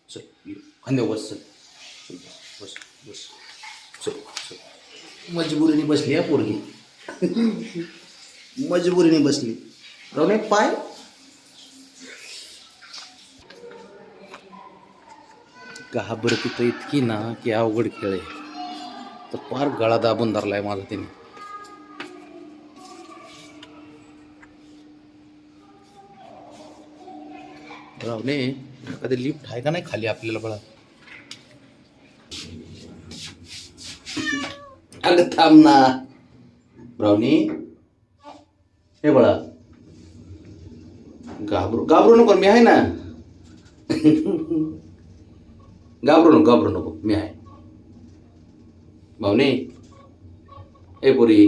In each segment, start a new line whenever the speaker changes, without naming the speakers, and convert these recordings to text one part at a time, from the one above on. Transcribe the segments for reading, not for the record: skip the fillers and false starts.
चल ये. खांद्यावर बस. चल चल बस बस. चल चल. मजबुरीने बसली या पोरगी. मजबुरीने बसली. राहून एक पाय. घाबरती तर इतकी ना की अवघड खेळ आहे. तर फार गळा दाबून धरलाय माझा तिने. रावणे कधी लिफ्ट आहे का नाही खाली आपल्याला बळा. अगं थांब ना रावणी. हे बळा घाबरू नको मी आहे ना. घाबरू नको मी आहे. भावने ए पुरी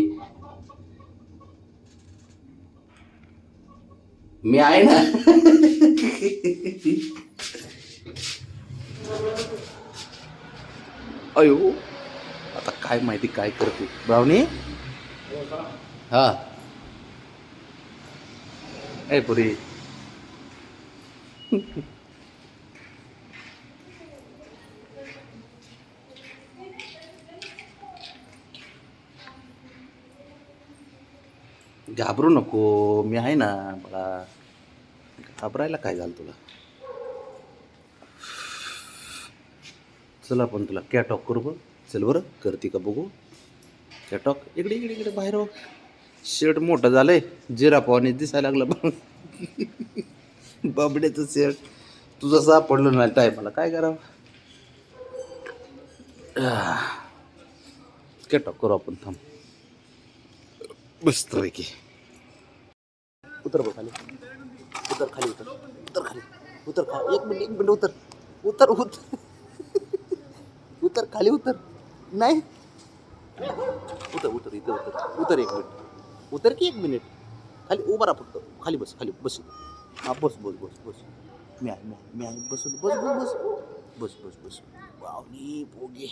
मी आहे ना. अयो आता काय माहिती काय करते भावने. हा ए पुरी. घाबरू नको मी आहे ना मला. घाबरायला काय झालं तुला. चला आपण तुला कॅटॉक करू बघ. चल बरं करते का बघू कॅटॉक. इकडे इकडे इकडे बाहेर हो. शर्ट मोठं झालंय जिरा पावाने दिसायला लागलं. बाबड्याचं शर्ट तुझं सापडलं नाही टायमाला काय करावं. कॅटॉक करू आपण थांब. मस्त पैकी उतर बघ खाली. उतर खाली उतर. उतर खाली उतर. एक मिनिट उतर. उतर उतर. उतर खाली उतर. नाही उतर उतर इथं उतर. उतर एक मिनिट. उतर की एक मिनिट. खाली उभा राहा फक्त. खाली बस. खाली बस. हा बस बस बस बस. मी आहे बस बस बस बस बस बस बस. बावली पोगे.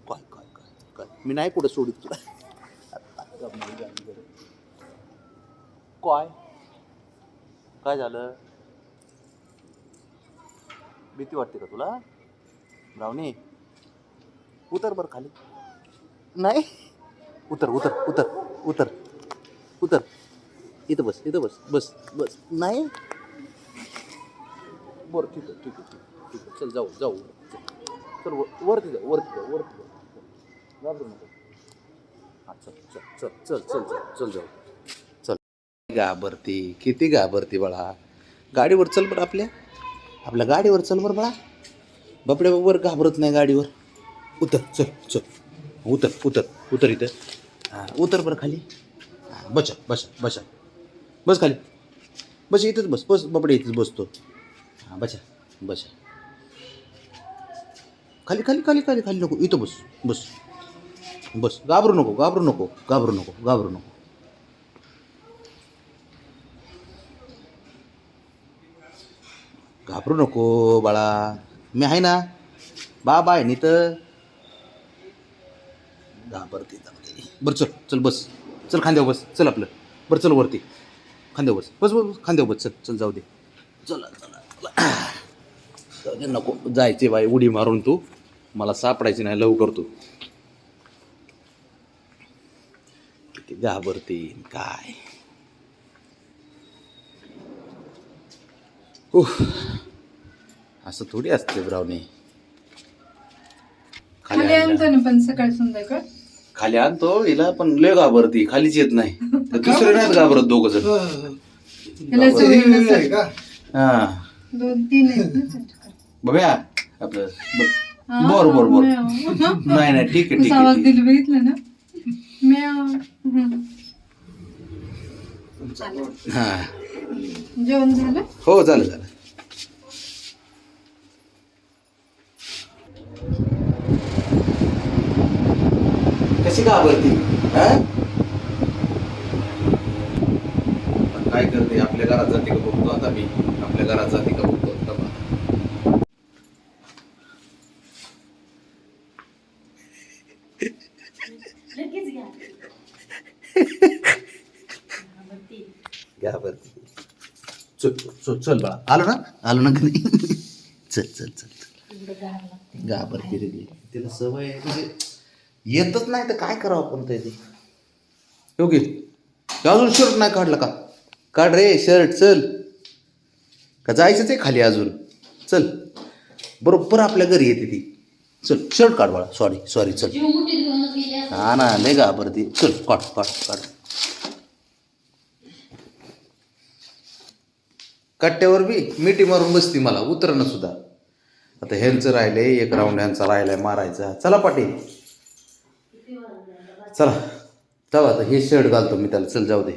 काय काय काय काय मी नाही कुठं सोडित तुला. काय काय झालं. भीती वाटते का तुला रावणे. उतर बरं खाली. नाही उतर उतर उतर उतर उतर. इथं बस इथं बस बस बस. नाही बरं ठीक आहे ठीक आहे ठीक आहे ठीक आहे. चल जाऊ जाऊ. चल वरती जाऊ वरती जाऊ वरती जाऊ. घाबरू नको. हां चल चल चल चल चल चल चल जाऊ. चल. घाबरती किती घाबरती बाळा. गाडीवर चल बरं आपल्या गाडीवर चल बरं बाळा. बापड्या वर घाबरत नाही गाडीवर. उतर चल चल. उतर उतर उतर इथं. हां उतर बरं खाली. हां बसा बसा बसा. बस खाली. बस इथंच बस बस बापडे इथंच बसतो. हां बसा बसा. खाली खाली खाली खाली खाली नको इथं बस बस बस. घाबरू नको घाबरू नको घाबरू नको घाबरू नको. घाबरू नको बाळा मी आहे ना. बाबा आहे नी तर. घाबरते बरं चल चल बस. चल खांद्यावर बस. चल आपलं बरं चल वरती. खांद्यावर बस बस बस खांद्यावर बस. चल चल जाऊ दे. चला चला जाऊ दे. नको जायचे बाई उडी मारून तू. मला सापडायची नाही लवकर तू. किती घाबरते काय. असं थोडी असते ब्रावणी.
खाली आणतो ना पण सकाळ संध्याकाळ.
खाली आणतो हिला पण लय घाबरती. खालीच येत नाही. दुसरे नाहीत घाबरत दोघ जण.
त्याला सवय नसेल.
हा
2-3 आहेत ना.
बघा आपलं बर बर बर. नाही नाही ठीक आहे ठीक
आवाज
आहे.
दिली बघितलं ना. म्याव.
हा
जेवण झालं.
हो झालं झालं. कशी घाबरती हा. काय करते आपल्या घरात जाते का बघतो आता मी. आपल्या घरात जाते का बघतो आता. घाबरती. चल चल चल बाळा. आलो ना का नाही. चल चल चल. घाबरती रे ती. तिला सवय आहे, म्हणजे येतच नाही तर काय करावं आपण ते योगी अजून शर्ट नाही काढलं का? काढ रे शर्ट, चल. का जायचंच आहे खाली अजून? चल, बरोबर आपल्या घरी येते ती. चल शर्ट काढ बाळा. सॉरी चल. हा ना, लय घाबरती. चल काढ. कट्ट्यावर बी मिठी मारून बसती, मला उतरणं सुद्धा. आता ह्यांचं राहिलंय, एक राऊंड ह्यांचा राहिलाय मारायचा. चला पाटील, चला. चला आता हे शर्ट घालतो मी त्याला. चल जाऊ दे.